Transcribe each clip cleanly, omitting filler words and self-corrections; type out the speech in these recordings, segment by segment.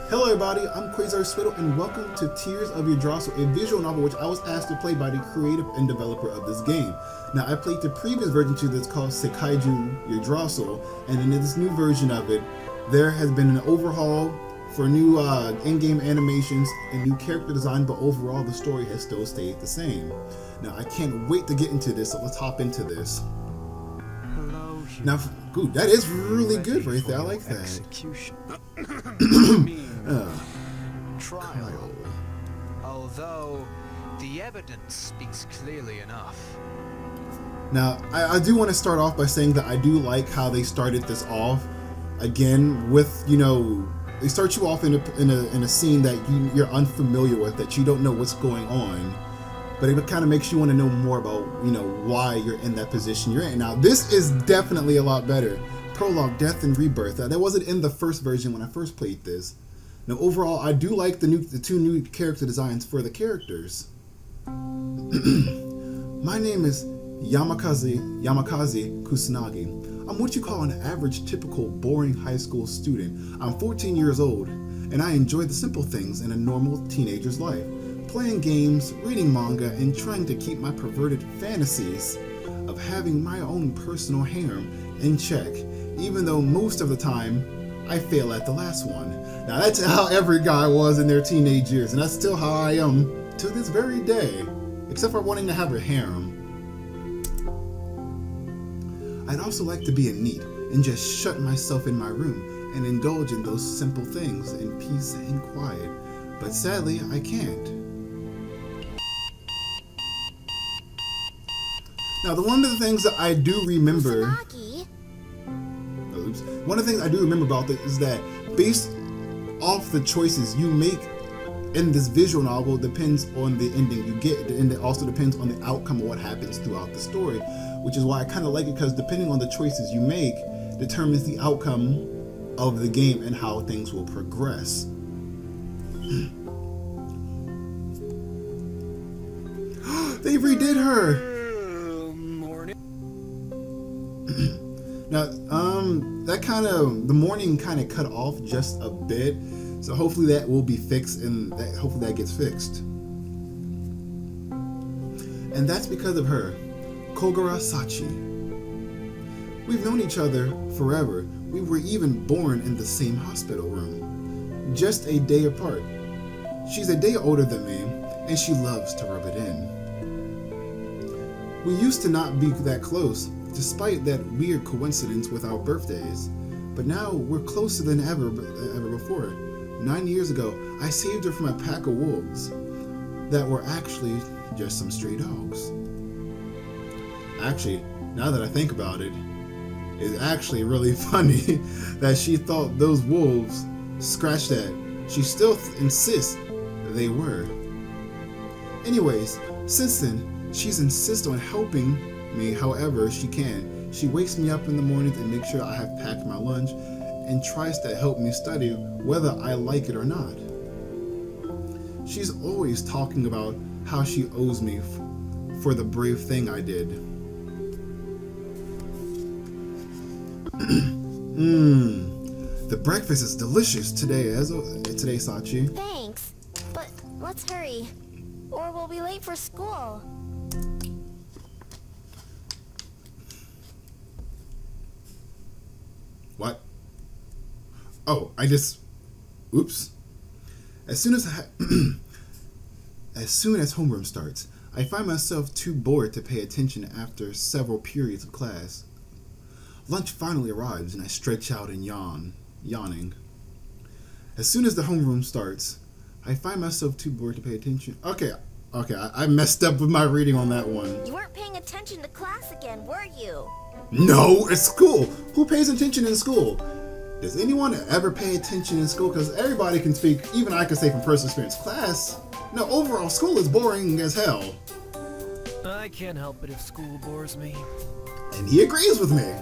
Hello everybody, I'm Quasar Sudo and welcome to Tears of Yggdrasil, a visual novel which I was asked to play by the creative and developer of this game. Now I played the previous version to this called Sachi Yggdrasil, and in this new version of it, there has been an overhaul for new in-game animations and new character design, but overall the story has still stayed the same. Now I can't wait to get into this, so let's hop into this. Now, ooh, that is really good right there. I like that. Execution. Trial. Although the evidence speaks clearly enough. Now, I do want to start off by saying that I do like how they started this off again with, you know, they start you off in a scene that you're unfamiliar with, that you don't know what's going on. But it kind of makes you want to know more about, you know, why you're in that position you're in. Now, this is definitely a lot better. Prologue, Death and Rebirth. That wasn't in the first version when I first played this. Now, overall, I do like the two new character designs for the characters. My name is Yamakazi Kusanagi. I'm what you call an average, typical, boring high school student. I'm 14 years old, and I enjoy the simple things in a normal teenager's life. Playing games, reading manga, and trying to keep my perverted fantasies of having my own personal harem in check, even though most of the time I fail at the last one. Now that's how every guy was in their teenage years, and that's still how I am to this very day, except for wanting to have a harem. I'd also like to be a neat and just shut myself in my room and indulge in those simple things in peace and quiet, but sadly I can't. Now, one of the things that I do remember, one of the things I do remember about this is that based off the choices you make in this visual novel depends on the ending you get, and it also depends on the outcome of what happens throughout the story, which is why I kind of like it, because depending on the choices you make determines the outcome of the game and how things will progress. They redid her! Now, that the morning kind of cut off just a bit, so hopefully that will be fixed, and hopefully that gets fixed. And that's because of her, Kogara Sachi. We've known each other forever. We were even born in the same hospital room, just a day apart. She's a day older than me, and she loves to rub it in. We used to not be that close, despite that weird coincidence with our birthdays. But now we're closer than ever before. 9 years ago, I saved her from a pack of wolves that were actually just some stray dogs. Actually, now that I think about it, it's actually really funny that she thought those wolves, scratch that, she still insists they were. Anyways, since then, she's insisted on helping me however she can. She wakes me up in the mornings and makes sure I have packed my lunch and tries to help me study whether I like it or not. She's always talking about how she owes me for the brave thing I did. The breakfast is delicious today, Sachi. Thanks, but let's hurry, or we'll be late for school. What? Oh, oops. As soon as homeroom starts, I find myself too bored to pay attention after several periods of class. Lunch finally arrives and I stretch out and yawning. As soon as the homeroom starts, I find myself too bored to pay attention. Okay, I messed up with my reading on that one. You weren't paying attention to class again, were you? No, it's school. Who pays attention in school? Does anyone ever pay attention in school? Because everybody can speak, even I can say from personal experience. Class? No, overall, school is boring as hell. I can't help it if school bores me. And he agrees with me.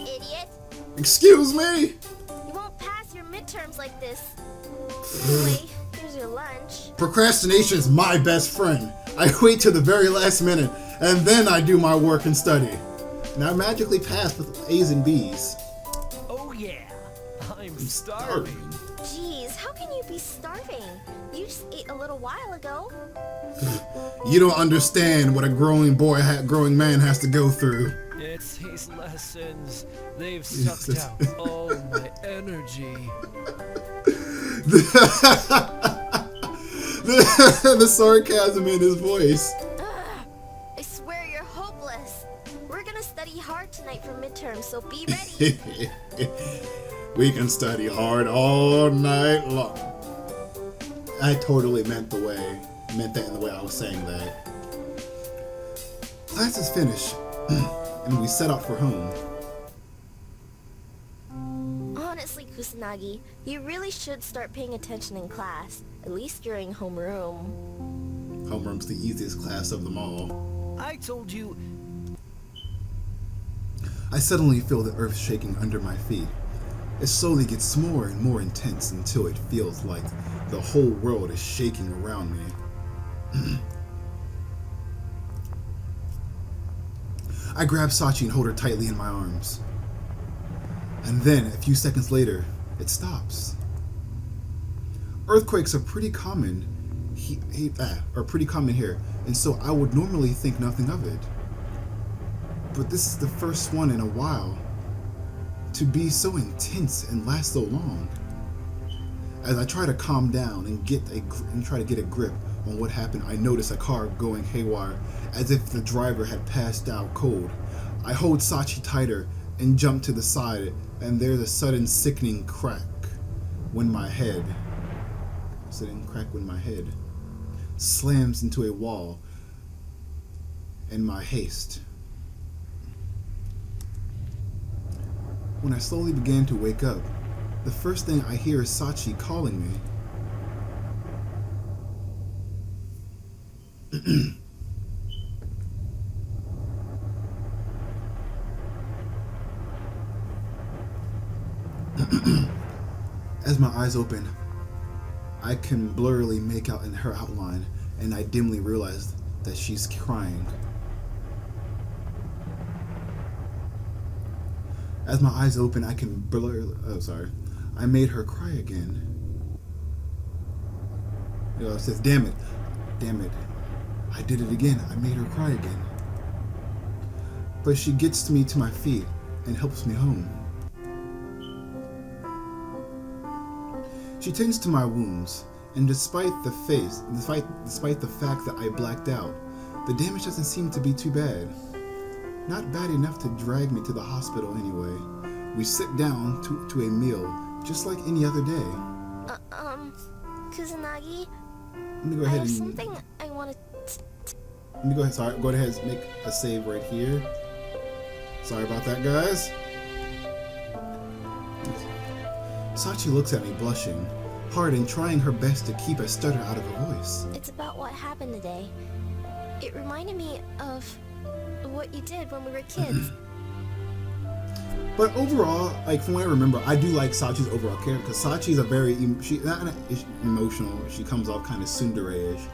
Idiot. Excuse me? You won't pass your midterms like this. Anyway, here's your lunch. Procrastination is my best friend. I wait till the very last minute, and then I do my work and study. And I magically pass with A's and B's. Oh yeah, I'm starving. Jeez, how can you be starving? You just ate a little while ago. You don't understand what a growing man has to go through. It's these lessons. They've sucked out all my energy. The sarcasm in his voice. Ugh, I swear you're hopeless. We're gonna study hard tonight for midterms, so be ready. We can study hard all night long. I totally meant that in the way I was saying that. Class is finished, and we set out for home. Honestly, Kusanagi, you really should start paying attention in class, at least during homeroom. Homeroom's the easiest class of them all. I told you. I suddenly feel the earth shaking under my feet. It slowly gets more and more intense until it feels like the whole world is shaking around me. I grab Sachi and hold her tightly in my arms. And then, a few seconds later, it stops. Earthquakes are pretty common here, and so I would normally think nothing of it. But this is the first one in a while to be so intense and last so long. As I try to calm down and try to get a grip on what happened, I notice a car going haywire, as if the driver had passed out cold. I hold Sachi tighter and jump to the side, and there's a sudden sickening crack when my head slams into a wall in my haste. When I slowly began to wake up, the first thing I hear is Sachi calling me. As my eyes open, I can blurrily make out in her outline, and I dimly realize that she's crying. As my eyes open, I can I made her cry again. It says, damn it, I did it again, I made her cry again. But she gets me to my feet and helps me home. She tends to my wounds, and despite the fact that I blacked out, the damage doesn't seem to be too bad. Not bad enough to drag me to the hospital anyway. We sit down to a meal, just like any other day. Kusanagi? Let me go ahead and... something I want to... Let me go ahead and make a save right here. Sorry about that, guys. Sachi looks at me blushing, hard and trying her best to keep a stutter out of her voice. It's about what happened today. It reminded me of what you did when we were kids. But overall, like from what I remember, I do like Sachi's overall character, because Sachi's a very not emotional. She comes off kind of tsundere-ish,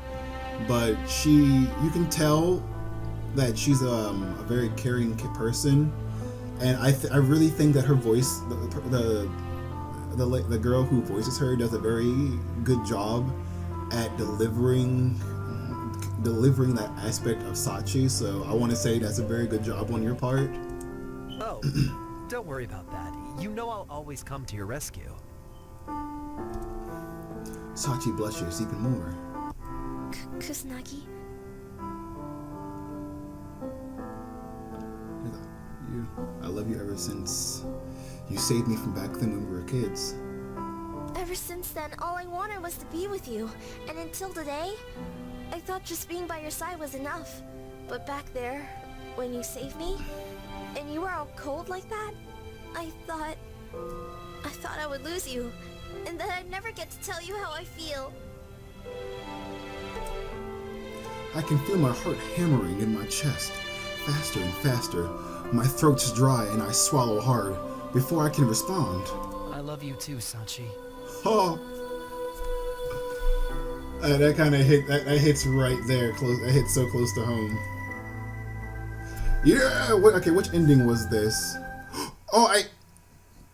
but you can tell that she's a very caring person, and I really think that her voice, the girl who voices her, does a very good job at delivering that aspect of Sachi. So I want to say that's a very good job on your part. Oh, don't worry about that. You know I'll always come to your rescue. Sachi blushes even more. Kusanagi? I love you ever since you saved me from back then when we were kids. Ever since then, all I wanted was to be with you. And until today, I thought just being by your side was enough. But back there, when you saved me, and you were all cold like that, I thought I would lose you, and that I'd never get to tell you how I feel. I can feel my heart hammering in my chest, faster and faster. My throat's dry and I swallow hard before I can respond. I love you too, Sachi. Oh, that kind of hits right there. Close. That hits so close to home. Yeah. Okay. Which ending was this? Oh,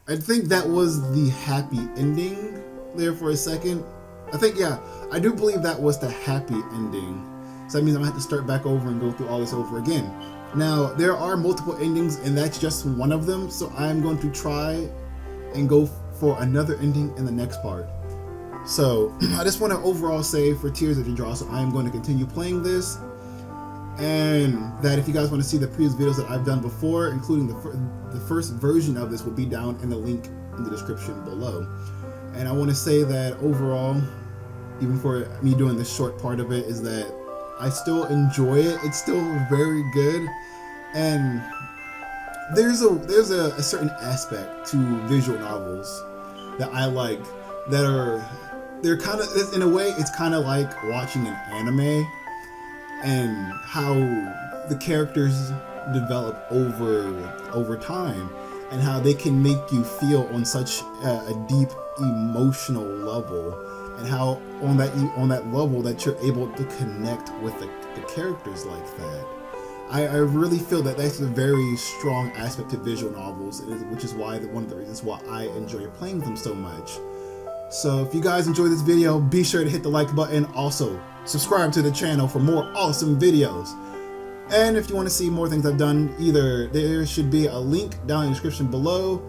I think that was the happy ending. there for a second. I think, yeah, I do believe that was the happy ending. So that means I'm gonna have to start back over and go through all this over again. Now, there are multiple endings, and that's just one of them, so I'm going to try and go for another ending in the next part. So, I just want to overall say for Tears of the Draw, so I am going to continue playing this, and that if you guys want to see the previous videos that I've done before, including the first version of this, will be down in the link in the description below. And I want to say that overall, even for me doing this short part of it, is that I still enjoy it. It's still very good, and there's a certain aspect to visual novels that I like, they're kind of, in a way, it's kind of like watching an anime, and how the characters develop over time, and how they can make you feel on such a deep emotional level, and how on that level that you're able to connect with the characters like that. I really feel that that's a very strong aspect of visual novels, which is why one of the reasons why I enjoy playing them so much. So if you guys enjoyed this video, be sure to hit the like button. Also, subscribe to the channel for more awesome videos. And if you want to see more things I've done, either there should be a link down in the description below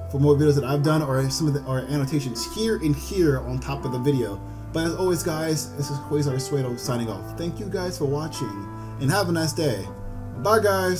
for more videos that I've done, or some of the annotations here and here on top of the video. But as always, guys, this is Quasar Sudo signing off. Thank you guys for watching, and have a nice day. Bye, guys.